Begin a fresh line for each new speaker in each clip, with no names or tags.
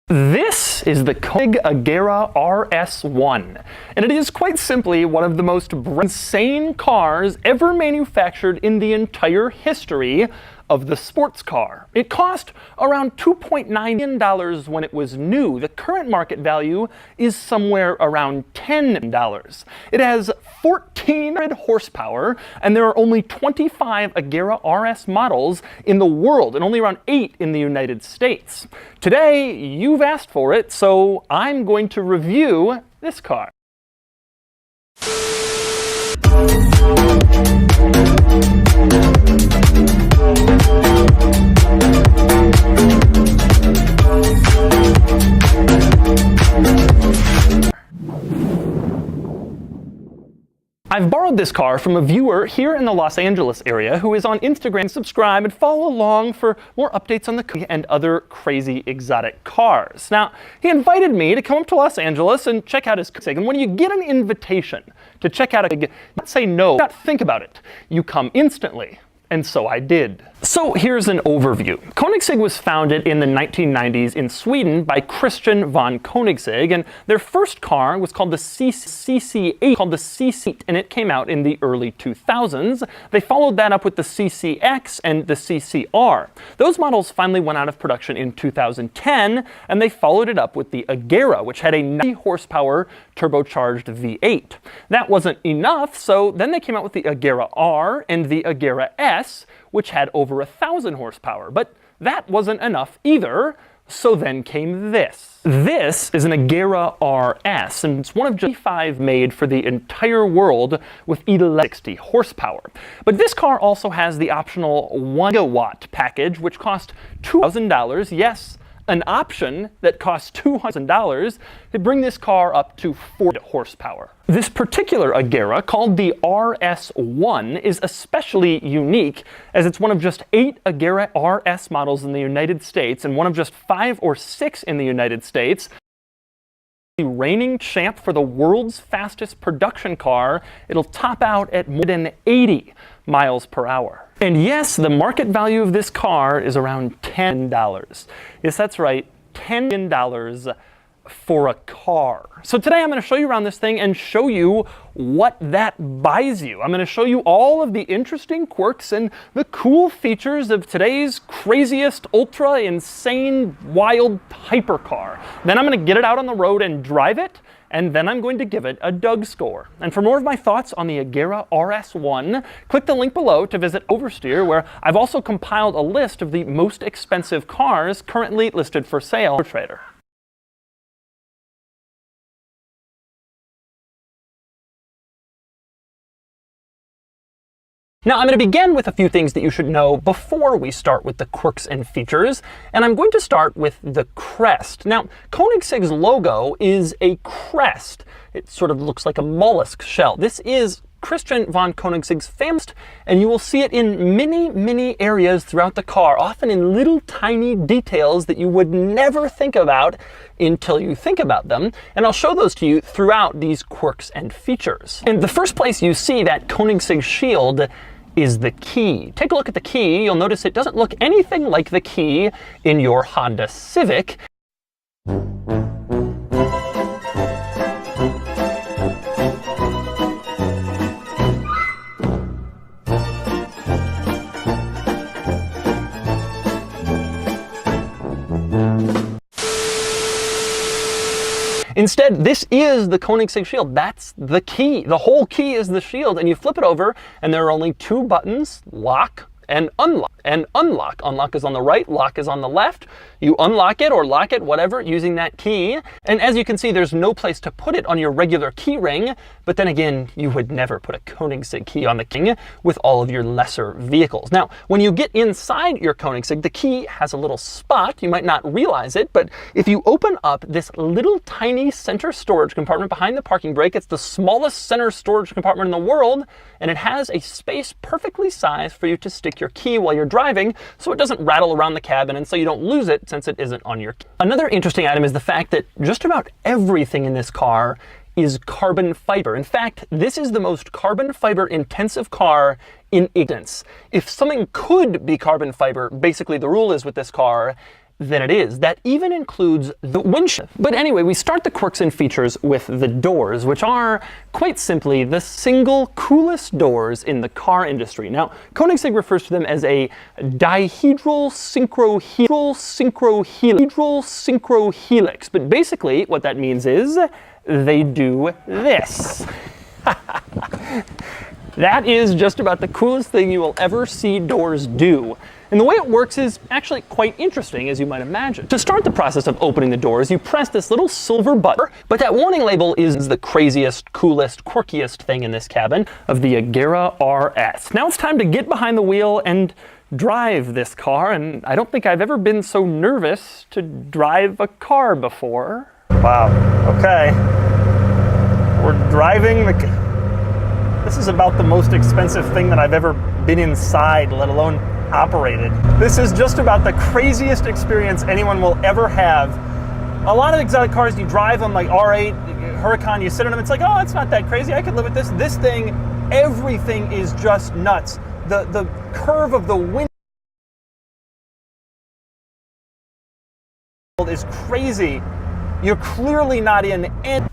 This is the Koenigsegg RS1, and it is quite simply one of the most insane cars ever manufactured in the entire history of the sports car. It cost around $2.9 million when it was new. The current market value is somewhere around $10 million. It has 1,400 horsepower, and there are only 25 Agera RS models in the world, and only around 8 in the United States. Today, you've asked for it, so I'm going to review this car. I've borrowed this car from a viewer here in the Los Angeles area who is on Instagram. Subscribe and follow along for more updates on the Koegs and other crazy exotic cars. Now, he invited me to come up to Los Angeles and check out his Koenig. And when you get an invitation to check out a Koenig, not say no, not think about it. You come instantly. And so I did. So here's an overview. Koenigsegg was founded in the 1990s in Sweden by Christian von Koenigsegg, and their first car was called the CC8, and it came out in the early 2000s. They followed that up with the CCX and the CCR. Those models finally went out of production in 2010, and they followed it up with the Agera, which had a 90 horsepower turbocharged V8. That wasn't enough, so then they came out with the Agera R and the Agera S, which had over 1,000 horsepower. But that wasn't enough either, so then came this. This is an Agera RS, and it's one of just 5 made for the entire world with 60 horsepower. But this car also has the optional 1 gigawatt package, which cost $2,000. Yes, an option that costs $200 to bring this car up to 40 horsepower. This particular Agera, called the RS1, is especially unique as it's one of just 8 Agera RS models in the United States and one of just 5 or 6 in the United States. The reigning champ for the world's fastest production car, it'll top out at more than 80 miles per hour. And yes, the market value of this car is around $10. Yes, that's right, $10 million for a car. So today I'm going to show you around this thing and show you what that buys you. I'm going to show you all of the interesting quirks and the cool features of today's craziest, ultra insane, wild hypercar. Then I'm going to get it out on the road and drive it, and then I'm going to give it a Doug score. And for more of my thoughts on the Agera RS1, click the link below to visit Oversteer, where I've also compiled a list of the most expensive cars currently listed for sale on Trader. Now, I'm going to begin with a few things that you should know before we start with the quirks and features, and I'm going to start with the crest. Now, Koenigsegg's logo is a crest. It sort of looks like a mollusk shell. This is Christian von Koenigsegg's famous, and you will see it in many, many areas throughout the car, often in little tiny details that you would never think about until you think about them. And I'll show those to you throughout these quirks and features. And the first place you see that Koenigsegg shield is the key. Take a look at the key. You'll notice it doesn't look anything like the key in your Honda Civic. Instead, this is the Koenigsegg shield. That's the key. The whole key is the shield, and you flip it over, and there are only 2 buttons, lock and unlock. And unlock. Unlock is on the right, lock is on the left. You unlock it or lock it, whatever, using that key. And as you can see, there's no place to put it on your regular key ring. But then again, you would never put a Koenigsegg key on the key with all of your lesser vehicles. Now, when you get inside your Koenigsegg, the key has a little spot. You might not realize it, but if you open up this little tiny center storage compartment behind the parking brake, it's the smallest center storage compartment in the world, and it has a space perfectly sized for you to stick your key while you're driving, so it doesn't rattle around the cabin and so you don't lose it since it isn't on your key. Another interesting item is the fact that just about everything in this car is carbon fiber. In fact, this is the most carbon fiber intensive car in existence. If something could be carbon fiber, basically the rule is with this car, than it is. That even includes the windshield. But anyway, we start the quirks and features with the doors, which are, quite simply, the single coolest doors in the car industry. Now, Koenigsegg refers to them as a dihedral synchrohelix. But basically, what that means is they do this. That is just about the coolest thing you will ever see doors do. And the way it works is actually quite interesting, as you might imagine. To start the process of opening the doors, you press this little silver button, but that warning label is the craziest, coolest, quirkiest thing in this cabin of the Agera RS. Now it's time to get behind the wheel and drive this car, and I don't think I've ever been so nervous to drive a car before. Wow, okay. We're driving the... This is about the most expensive thing that I've ever been inside, let alone operated. This is just about the craziest experience anyone will ever have. A lot of exotic cars, you drive them like R8, Huracan, you sit in them, it's like, oh, it's not that crazy, I could live with this. This thing, everything is just nuts. The curve of the wind is crazy. You're clearly not in any...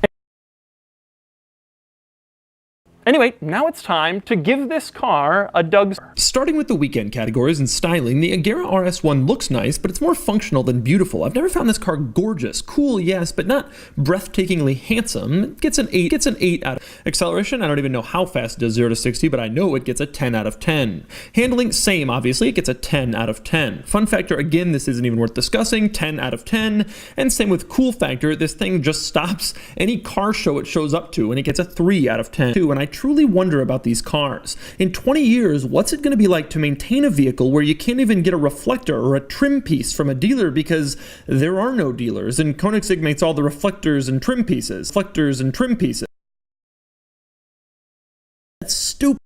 Anyway, now it's time to give this car a Doug's.
Starting with the weekend categories and styling, the Agera RS1 looks nice, but it's more functional than beautiful. I've never found this car gorgeous. Cool, yes, but not breathtakingly handsome. It gets an 8 out of acceleration. I don't even know how fast it does 0 to 60, but I know it gets a 10 out of 10. Handling, same, obviously, it gets a 10 out of 10. Fun factor, again, this isn't even worth discussing, 10 out of 10. And same with cool factor, this thing just stops any car show it shows up to, and it gets a 3 out of 10. And I truly wonder about these cars. In 20 years, what's it going to be like to maintain a vehicle where you can't even get a reflector or a trim piece from a dealer because there are no dealers, and Koenigsegg makes all the reflectors and trim pieces. That's stupid.